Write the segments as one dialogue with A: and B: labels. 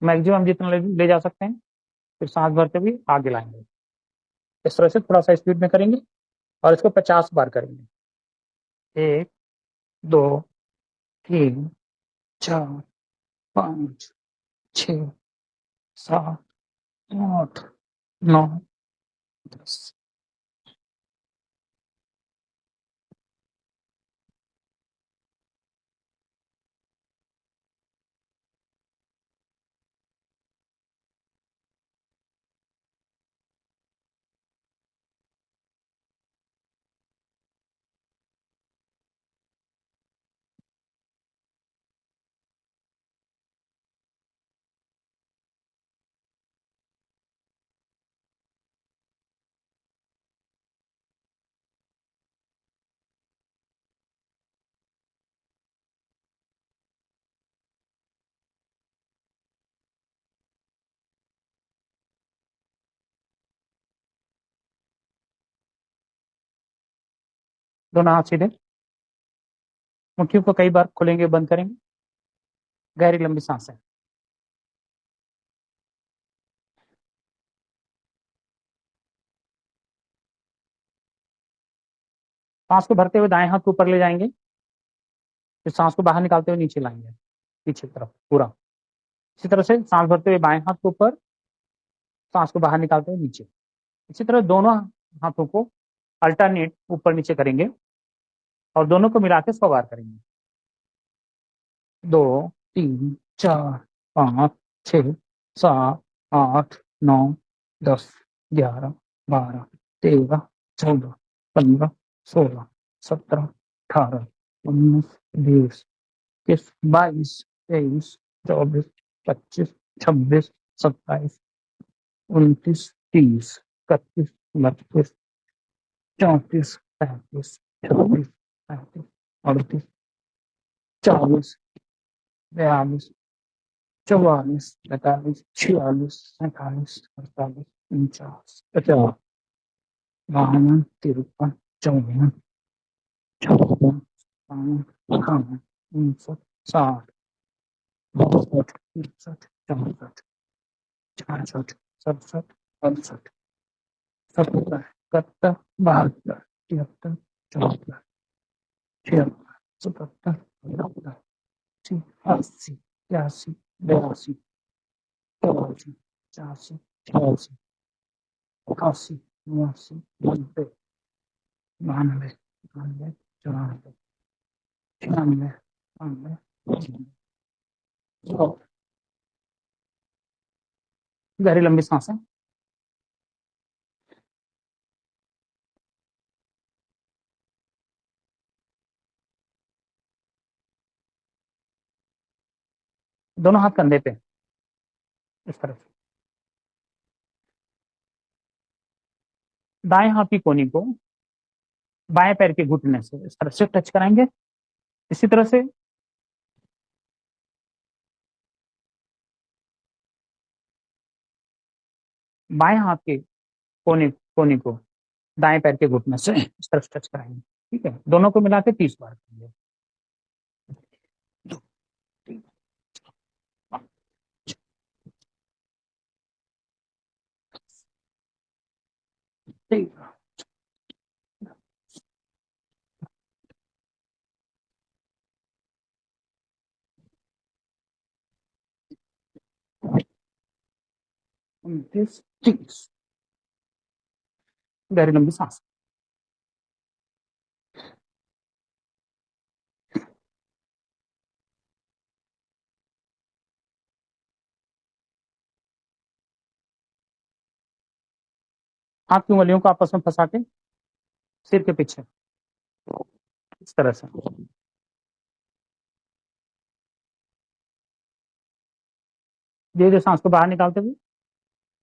A: Maximum जितना ले जा सकते हैं। फिर सांस भरते हुए आगे लाएंगे। इस तरह से थोड़ा सा स्पीड में करेंगे और इसको 50 बार करेंगे। 1, 2, 3, 4, 5, 6, 7, 8, 9, 10। दोनों हाथ सीधे। मुट्ठियों को कई बार खोलेंगे, बंद करेंगे। गहरी लंबी सांसें। सांस को भरते हुए दाएं हाथ को ऊपर ले जाएंगे। फिर सांस को बाहर निकालते हुए नीचे लाएंगे, पीछे की तरफ पूरा। इसी तरह से सांस भरते हुए बाएं हाथ को ऊपर, सांस को बाहर निकालते हुए नीचे। इसी तरह दोनों हाथों को अल्टरनेट ऊपर नीचे करेंगे और दोनों को मिला के 100 बार करेंगे। गहरी लंबी सांसें। दोनों हाथ कंधे पे, इस तरह से। दाएं हाथ की कोहनी को बाएं पैर के घुटने से इस तरह से टच कराएंगे। इसी तरह से बाएं हाथ के कोने कोने को दाएं पैर के घुटने से इस तरह से टच कराएंगे। ठीक है, दोनों को मिला के 30 बार करेंगे। 29, 30। गहरी लंबी सांस। हाथ की उंगलियों को आपस में फंसा के सिर के पीछे इस तरह से। धीरे धीरे सांस को बाहर निकालते हुए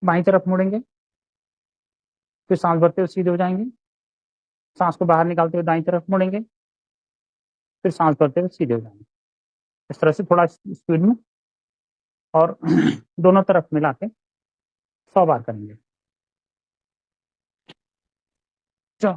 A: बाईं तरफ मुड़ेंगे। फिर सांस भरते हुए सीधे हो जाएंगे। सांस को बाहर निकालते हुए दाईं तरफ मुड़ेंगे। फिर सांस भरते हुए सीधे हो जाएंगे। इस तरह से थोड़ा स्पीड में और दोनों तरफ मिला के 100 बार करेंगे। चलो।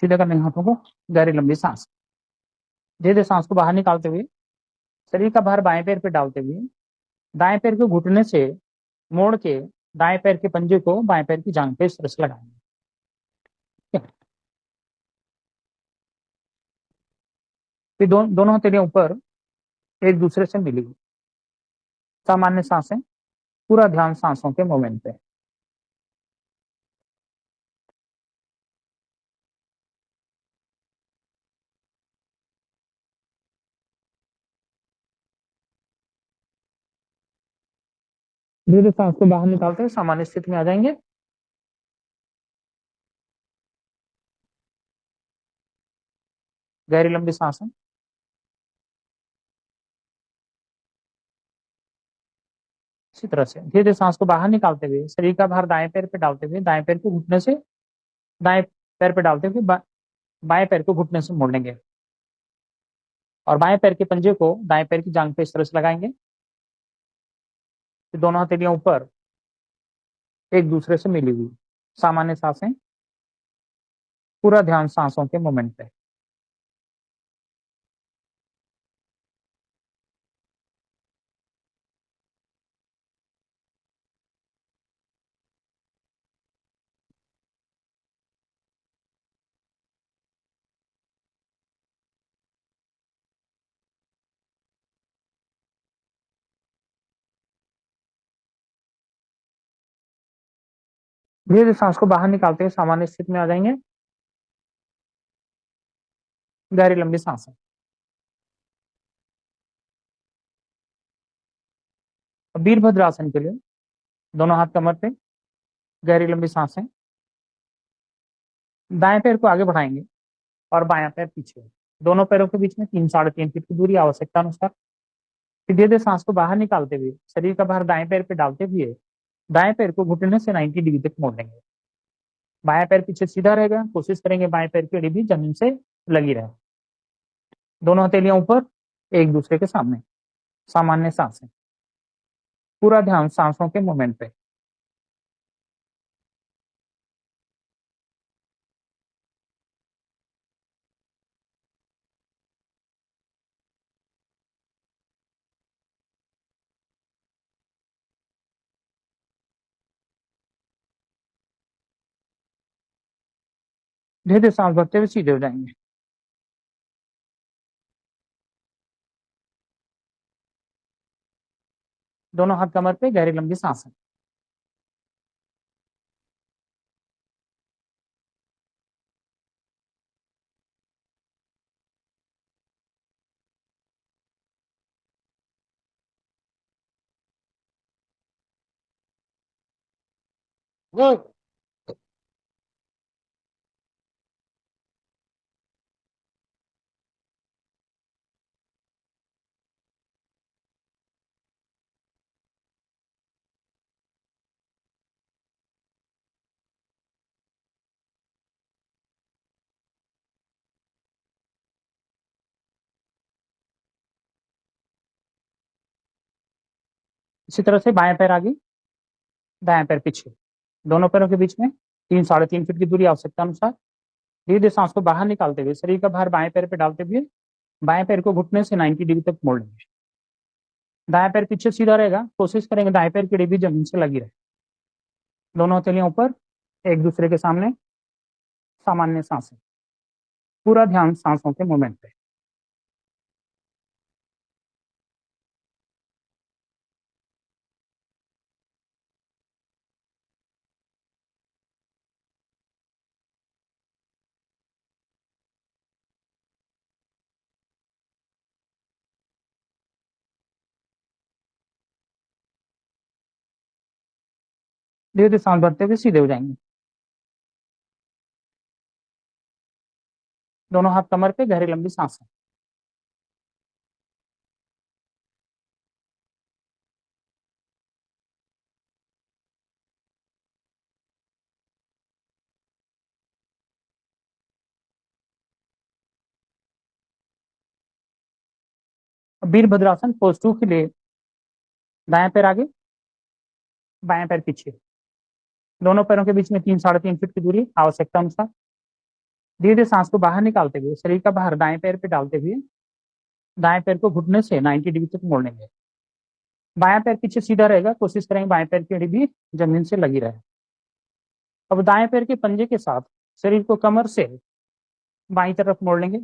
A: सीधे करने हाथों को, गहरी लंबी सांस। धीरे धीरे सांस को बाहर निकालते हुए शरीर का भार बाएं पैर पे डालते हुए दाएं पैर को घुटने से मोड़ के दाएं पैर के पंजे को बाएं पैर की जांघ पे इस तरह से लगाएंगे। ठीक है? फिर दोनों हथेलियां ऊपर एक दूसरे से मिली हुई। सामान्य सांसें, पूरा ध्यान सांसों के मूवमेंट पे। धीरे धीरे सांस को बाहर निकालते हुए सामान्य स्थिति में आ जाएंगे। गहरी लंबी सांसें। इसी तरह से धीरे धीरे सांस को बाहर निकालते हुए शरीर का भार दाएं पैर पे डालते हुए दाएं पैर को घुटने से दाएं पैर पे डालते हुए बाएं पैर को घुटने से मोड़ लेंगे और बाएं पैर के पंजे को दाएं पैर की जांघ पे इस तरह से लगाएंगे। फिर दोनों हथेलियां ऊपर एक दूसरे से मिली हुई। सामान्य सांसें, पूरा ध्यान सांसों के मूवमेंट पे। धीरे धीरे सांस को बाहर निकालते हुए सामान्य स्थिति में आ जाएंगे। गहरी लंबी सांसें। वीरभद्रासन के लिए दोनों हाथ कमर पे, गहरी लंबी सांसें। दाएं पैर को आगे बढ़ाएंगे और बायां पैर पीछे। दोनों पैरों के बीच में 3-3.5 फीट की दूरी आवश्यकता अनुसार। धीरे धीरे सांस को बाहर निकालते हुए शरीर का भार दाएं पैर पे डालते हुए दाएं पैर को घुटने से 90 डिग्री तक मोड़ लेंगे। बायां पैर पीछे सीधा रहेगा। कोशिश करेंगे बाएं पैर की एड़ी भी जमीन से लगी रहे। दोनों हथेलियां ऊपर एक दूसरे के सामने। सामान्य सांसें, पूरा ध्यान सांसों के मूवमेंट पे। धीरे धीरे सांस भरते हुए सीधे हो जाएंगे। दोनों हाथ कमर पे, गहरी लंबी सांसें। इसी तरह से बाएं पैर आगे, दाएं पैर पीछे। दोनों पैरों के बीच में 3-3.5 फीट की दूरी आवश्यकता अनुसार। धीरे धीरे सांस को बाहर निकालते हुए शरीर का भार बाएं पैर पे डालते हुए बाएं पैर को घुटने से 90 डिग्री तक मोड़ लेंगे। दाएं पैर पीछे सीधा रहेगा। कोशिश करेंगे दाएं पैर की एड़ी भी जमीन से लगी रहे। दोनों हथेलियां ऊपर एक दूसरे के सामने। सामान्य सांसें, पूरा ध्यान सांसों के मूवमेंट पे। धीरे धीरे सांस भरते हुए सीधे हो जाएंगे। दोनों हाथ कमर पे, गहरी लंबी सांसें। वीरभद्रासन पोज 2 के लिए दाएं पैर आगे, बाएं पैर पीछे। दोनों पैरों के बीच में 3-3.5 फीट की दूरी आवश्यकता अनुसार। धीरे धीरे सांस को बाहर निकालते हुए शरीर का भार दाएं पैर पे डालते हुए दाएं पैर को घुटने से 90 डिग्री तक मोड़ेंगे। बायां पैर पीछे सीधा रहेगा, कोशिश करेंगे बाएं पैर की एड़ी भी जमीन से लगी रहे। अब दाएं पैर के पंजे के साथ शरीर को कमर से बाईं तरफ मोड़ लेंगे,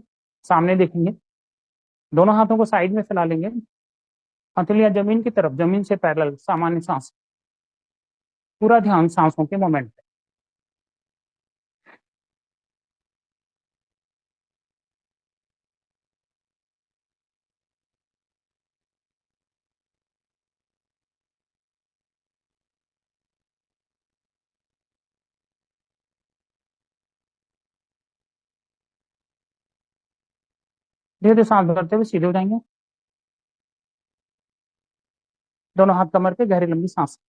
A: सामने देखेंगे, दोनों हाथों को साइड में फैला लेंगे, हथेलियां जमीन की तरफ, जमीन से पैरेलल, सामान्य सांस। पूरा ध्यान सांसों के मोमेंट पे। धीरे धीरे सांस भरते हुए सीधे हो जाएंगे, दोनों हाथ कमर पे, गहरी लंबी सांस।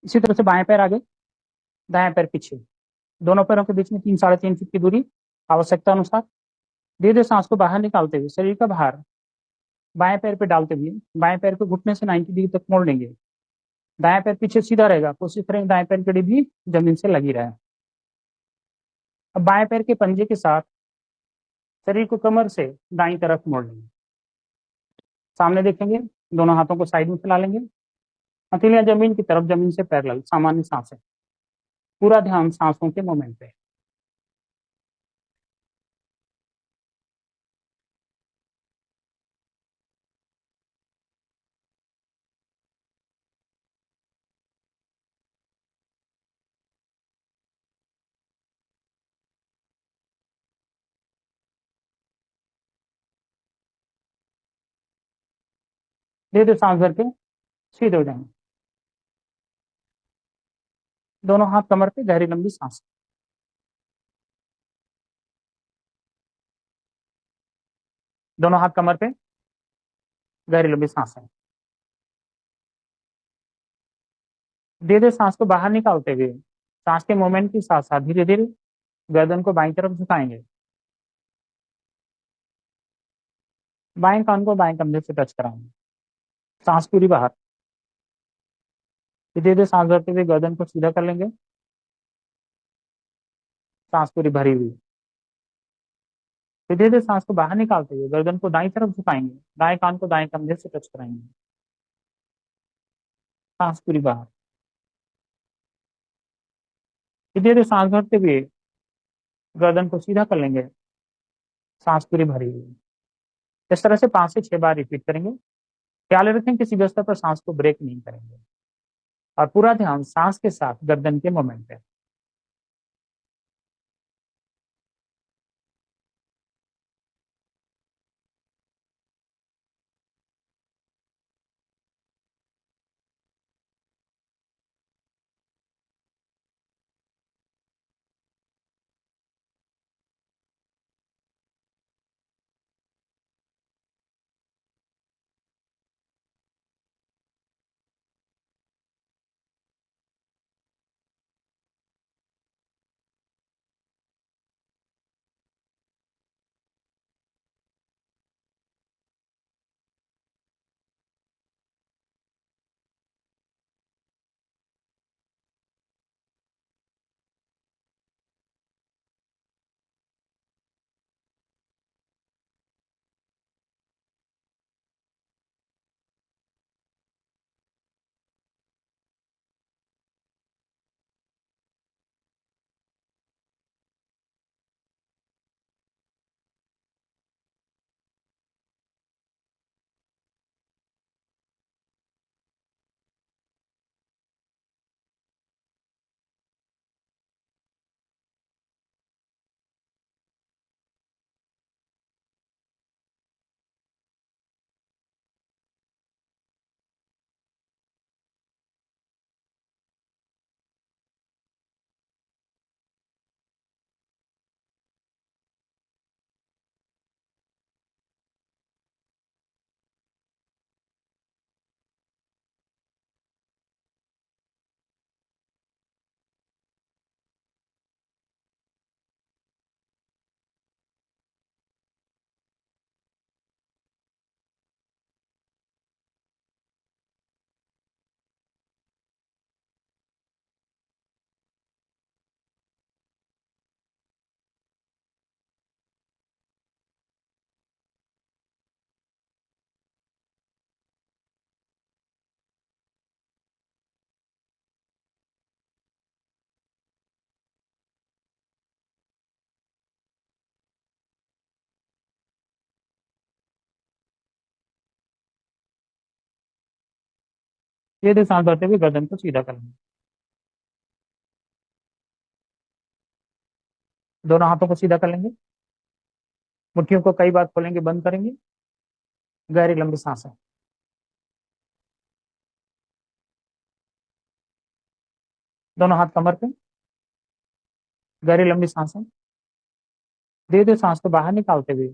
A: इसी तरह से बाएं पैर आगे, दाएं पैर पीछे, दोनों पैरों के बीच में 3 साढ़े 3 फीट की दूरी, आवश्यकता अनुसार। धीरे धीरे सांस को बाहर निकालते हुए शरीर का भार बाएं पैर पे डालते हुए बाएं पैर को घुटने से 90 डिग्री तक मोड़ लेंगे। दाएं पैर पीछे सीधा रहेगा, कोशिश करेंगे दाएं पैर की एड़ी भी जमीन से लगी रहे। अब बाएं पैर के पंजे के साथ शरीर को कमर से दाईं तरफ मोड़ लेंगे, सामने देखेंगे, दोनों हाथों को साइड में फैला लेंगे, हथेलियां जमीन की तरफ, जमीन से पैरेलल, सामान्य सांसें। पूरा ध्यान सांसों के मोमेंट पे। धीरे धीरे सांस भर के सीधे हो जाएंगे, दोनों हाथ कमर पे, गहरी लंबी सांस। दोनों हाथ कमर पे, गहरी लंबी सांस है। धीरे धीरे सांस को बाहर निकालते हुए सांस के मोमेंट के साथ साथ धीरे धीरे गर्दन को बाईं तरफ झुकाएंगे, बाएं कान को बाएं कंधे से टच कराएंगे, सांस पूरी बाहर। धीरे धीरे सांस भरते हुए गर्दन को सीधा कर लेंगे, सांस पूरी भरी हुई। धीरे धीरे सांस को बाहर निकालते हुए गर्दन को दाईं तरफ झुकाएंगे, दाएं कान को दाएं कंधे से टच कराएंगे, सांस पूरी बाहर। धीरे धीरे सांस भरते हुए गर्दन को सीधा कर लेंगे, सांस पूरी भरी हुई। इस तरह से 5 से 6 बार रिपीट करेंगे। ख्याल रखें किसी भी स्तर पर सांस को ब्रेक नहीं करेंगे और पूरा ध्यान सांस के साथ गर्दन के मोमेंट पे। धीरे सांस भरते हुए गर्दन को सीधा कर लेंगे। दोनों हाथों को सीधा कर लेंगे। मुट्ठियों को कई बार खोलेंगे, बंद करेंगे। गहरी लंबी सांसें। दोनों हाथ कमर पे। गहरी लंबी सांसें। धीरे धीरे सांस को बाहर निकालते हुए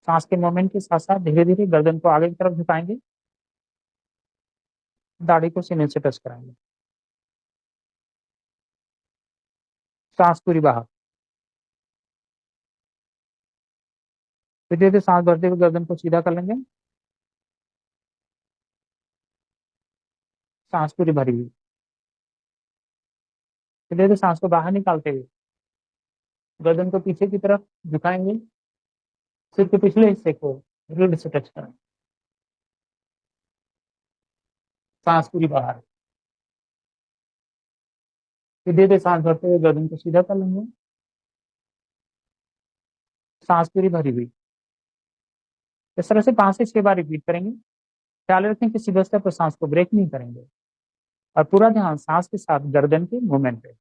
A: सांस के मोमेंट के साथ साथ धीरे धीरे गर्दन को आगे की तरफ झुकाएंगे। दाढ़ी को सीने से टच कराएंगे। सांस पूरी बाहर। फिर धीरे धीरे सांस भरते हुए गर्दन को सीधा कर लेंगे। सांस पूरी भरी हुई। फिर धीरे धीरे सांस को बाहर निकालते हुए गर्दन को पीछे की तरफ झुकाएंगे। सिर के पिछले हिस्से को रीढ़ से टच करें। सांस पूरी बाहर। फिर धीरे धीरे सांस भरते हुए गर्दन को सीधा कर लेंगे। सांस पूरी भरी हुई। इस तरह से 5 से 6 बार रिपीट करेंगे। ख्याल रखें किसी अवस्था पर सांस को ब्रेक नहीं करेंगे और पूरा ध्यान सांस के साथ गर्दन के मूवमेंट पे।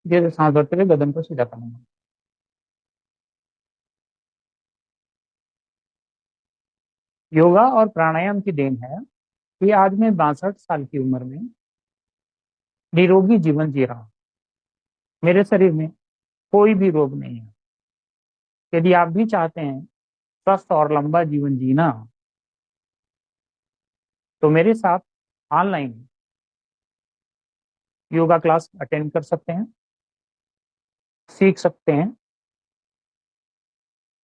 A: धीरे धीरे सांस भरते हुए गर्दन को सीधा कर लेंगे। योगा और प्राणायाम की देन है कि आज मैं 62 साल की उम्र में निरोगी जीवन जी रहा हूँ। मेरे शरीर में कोई भी रोग नहीं है। यदि आप भी चाहते हैं स्वस्थ और लंबा जीवन जीना तो मेरे साथ ऑनलाइन योगा क्लास अटेंड कर सकते हैं, सीख सकते हैं।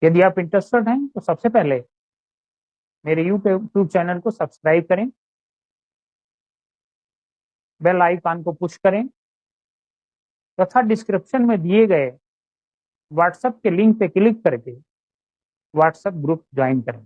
A: यदि आप इंटरेस्टेड हैं तो सबसे पहले मेरे यूट्यूब चैनल को सब्सक्राइब करें, बेल आइकन को पुश करें तथा डिस्क्रिप्शन में दिए गए व्हाट्सएप के लिंक पे क्लिक करके व्हाट्सएप ग्रुप ज्वाइन करें।